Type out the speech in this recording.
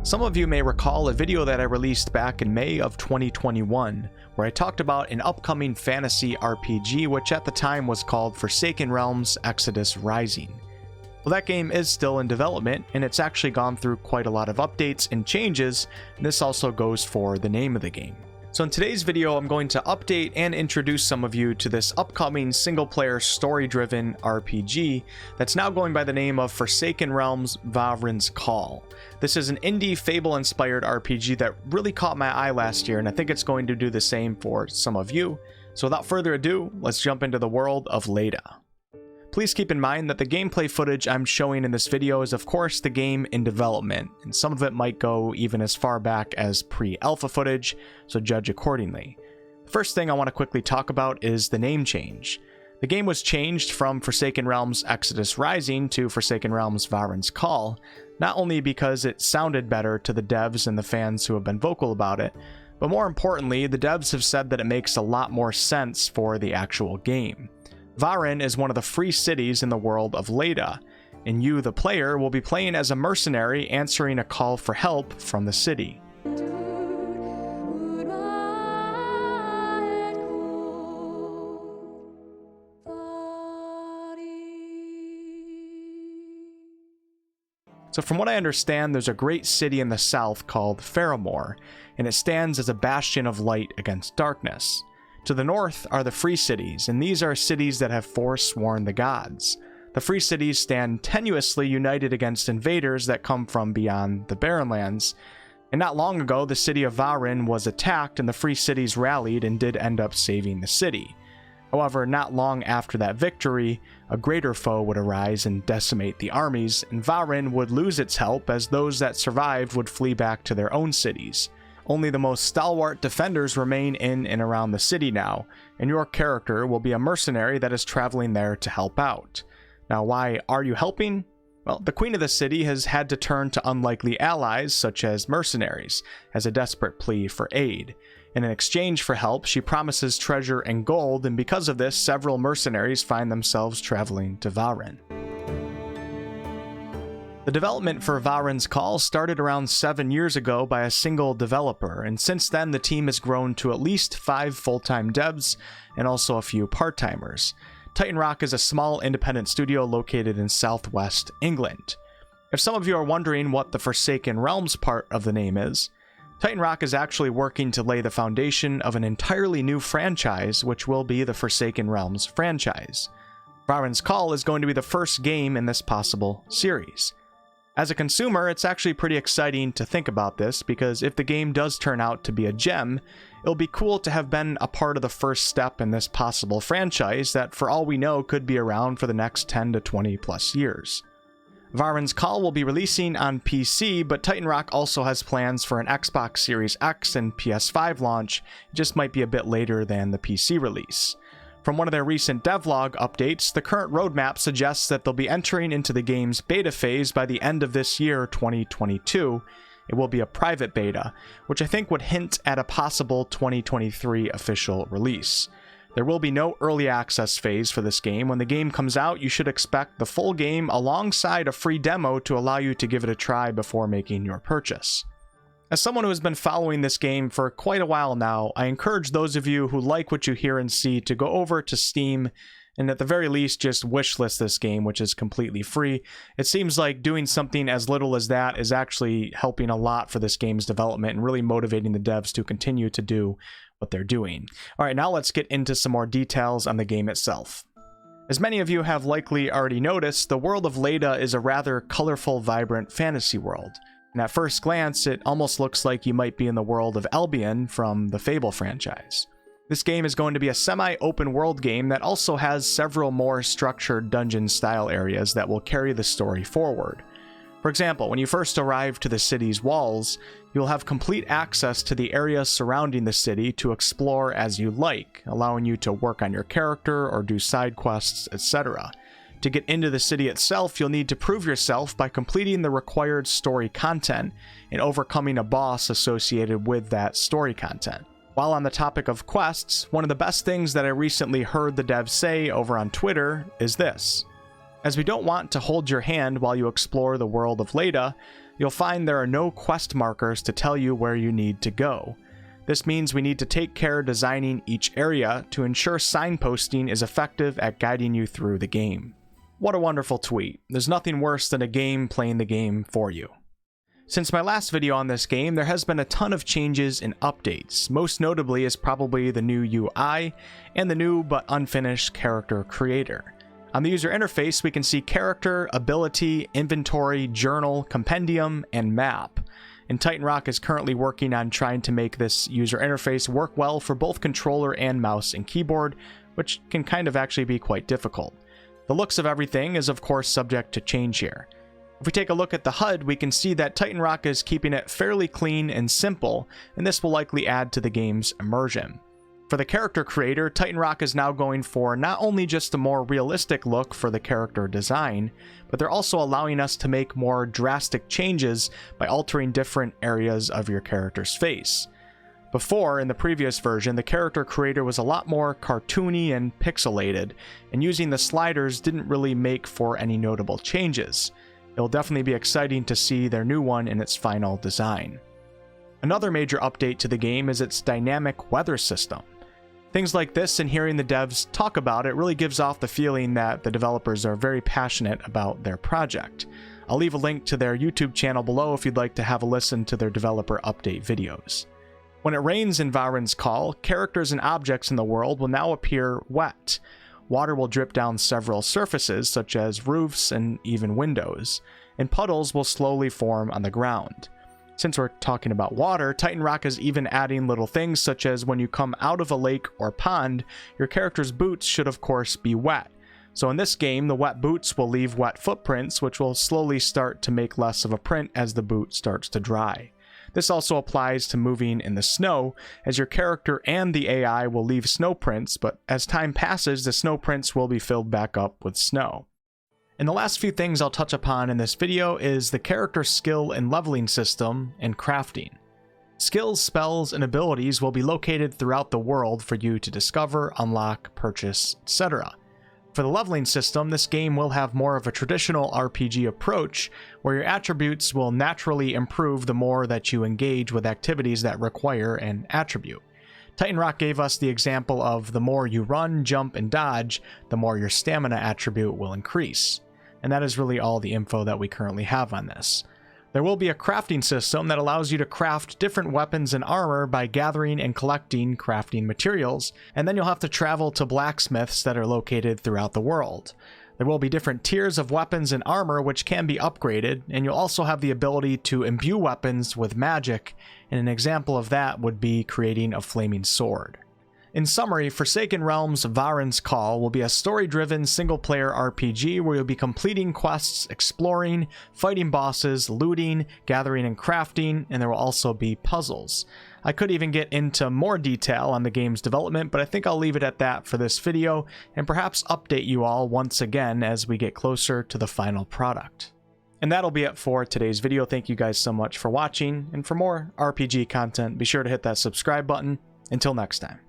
Some of you may recall a video that I released back in May of 2021, where I talked about an upcoming fantasy RPG which at the time was called Forsaken Realms Exodus Rising. Well, that game is still in development, and it's actually gone through quite a lot of updates and changes, and this also goes for the name of the game. So in today's video, I'm going to update and introduce some of you to this upcoming single-player story-driven RPG that's now going by the name of Forsaken Realms Vahrin's Call. This is an indie Fable-inspired RPG that really caught my eye last year, and I think it's going to do the same for some of you. So without further ado, let's jump into the world of Leda. Please keep in mind that the gameplay footage I'm showing in this video is of course the game in development, and some of it might go even as far back as pre-alpha footage, so judge accordingly. The first thing I want to quickly talk about is the name change. The game was changed from Forsaken Realms Exodus Rising to Forsaken Realms Vahrin's Call, not only because it sounded better to the devs and the fans who have been vocal about it, but more importantly, the devs have said that it makes a lot more sense for the actual game. Vahrin is one of the free cities in the world of Leda, and you, the player, will be playing as a mercenary answering a call for help from the city. So from what I understand, there's a great city in the south called Faramore, and it stands as a bastion of light against darkness. To the north are the Free Cities, and these are cities that have forsworn the gods. The Free Cities stand tenuously united against invaders that come from beyond the Barren Lands, and not long ago the city of Vahrin was attacked and the Free Cities rallied and did end up saving the city. However, not long after that victory, a greater foe would arise and decimate the armies, and Vahrin would lose its help as those that survived would flee back to their own cities. Only the most stalwart defenders remain in and around the city now, and your character will be a mercenary that is traveling there to help out. Now, why are you helping? Well, the queen of the city has had to turn to unlikely allies, such as mercenaries, as a desperate plea for aid. In exchange for help, she promises treasure and gold, and because of this, several mercenaries find themselves traveling to Vahrin. The development for Vahrin's Call started around 7 years ago by a single developer, and since then the team has grown to at least 5 full-time devs and also a few part-timers. Titan Rock is a small independent studio located in southwest England. If some of you are wondering what the Forsaken Realms part of the name is, Titan Rock is actually working to lay the foundation of an entirely new franchise, which will be the Forsaken Realms franchise. Vahrin's Call is going to be the first game in this possible series. As a consumer, it's actually pretty exciting to think about this, because if the game does turn out to be a gem, it'll be cool to have been a part of the first step in this possible franchise that, for all we know, could be around for the next 10 to 20 plus years. Vahrin's Call will be releasing on PC, but Titan Rock also has plans for an Xbox Series X and PS5 launch. It just might be a bit later than the PC release. From one of their recent devlog updates, the current roadmap suggests that they'll be entering into the game's beta phase by the end of this year, 2022. It will be a private beta, which I think would hint at a possible 2023 official release. There will be no early access phase for this game. When the game comes out, you should expect the full game alongside a free demo to allow you to give it a try before making your purchase. As someone who has been following this game for quite a while now, I encourage those of you who like what you hear and see to go over to Steam and at the very least just wishlist this game, which is completely free. It seems like doing something as little as that is actually helping a lot for this game's development and really motivating the devs to continue to do what they're doing. Alright, now let's get into some more details on the game itself. As many of you have likely already noticed, the world of Leda is a rather colorful, vibrant fantasy world. And at first glance, it almost looks like you might be in the world of Albion from the Fable franchise. This game is going to be a semi-open world game that also has several more structured dungeon-style areas that will carry the story forward. For example, when you first arrive to the city's walls, you'll have complete access to the areas surrounding the city to explore as you like, allowing you to work on your character or do side quests, etc. To get into the city itself, you'll need to prove yourself by completing the required story content and overcoming a boss associated with that story content. While on the topic of quests, one of the best things that I recently heard the devs say over on Twitter is this: as we don't want to hold your hand while you explore the world of Leda, you'll find there are no quest markers to tell you where you need to go. This means we need to take care designing each area to ensure signposting is effective at guiding you through the game. What a wonderful tweet. There's nothing worse than a game playing the game for you. Since my last video on this game, there has been a ton of changes and updates. Most notably is probably the new UI and the new but unfinished character creator. On the user interface, we can see character, ability, inventory, journal, compendium, and map. And Titan Rock is currently working on trying to make this user interface work well for both controller and mouse and keyboard, which can kind of actually be quite difficult. The looks of everything is of course subject to change here. If we take a look at the HUD, we can see that Titan Rock is keeping it fairly clean and simple, and this will likely add to the game's immersion. For the character creator, Titan Rock is now going for not only just a more realistic look for the character design, but they're also allowing us to make more drastic changes by altering different areas of your character's face. Before, in the previous version, the character creator was a lot more cartoony and pixelated, and using the sliders didn't really make for any notable changes. It'll definitely be exciting to see their new one in its final design. Another major update to the game is its dynamic weather system. Things like this and hearing the devs talk about it really gives off the feeling that the developers are very passionate about their project. I'll leave a link to their YouTube channel below if you'd like to have a listen to their developer update videos. When it rains in Vahrin's Call, characters and objects in the world will now appear wet. Water will drip down several surfaces, such as roofs and even windows, and puddles will slowly form on the ground. Since we're talking about water, Titan Rock is even adding little things such as when you come out of a lake or pond, your character's boots should of course be wet. So in this game, the wet boots will leave wet footprints, which will slowly start to make less of a print as the boot starts to dry. This also applies to moving in the snow, as your character and the AI will leave snow prints, but as time passes, the snow prints will be filled back up with snow. And the last few things I'll touch upon in this video is the character skill and leveling system and crafting. Skills, spells, and abilities will be located throughout the world for you to discover, unlock, purchase, etc. For the leveling system, this game will have more of a traditional RPG approach, where your attributes will naturally improve the more that you engage with activities that require an attribute. Titan Rock gave us the example of the more you run, jump, and dodge, the more your stamina attribute will increase. And that is really all the info that we currently have on this. There will be a crafting system that allows you to craft different weapons and armor by gathering and collecting crafting materials, and then you'll have to travel to blacksmiths that are located throughout the world. There will be different tiers of weapons and armor which can be upgraded, and you'll also have the ability to imbue weapons with magic, and an example of that would be creating a flaming sword. In summary, Forsaken Realms Vahrin's Call will be a story-driven single-player RPG where you'll be completing quests, exploring, fighting bosses, looting, gathering and crafting, and there will also be puzzles. I could even get into more detail on the game's development, but I think I'll leave it at that for this video, and perhaps update you all once again as we get closer to the final product. And that'll be it for today's video. Thank you guys so much for watching, and for more RPG content, be sure to hit that subscribe button. Until next time.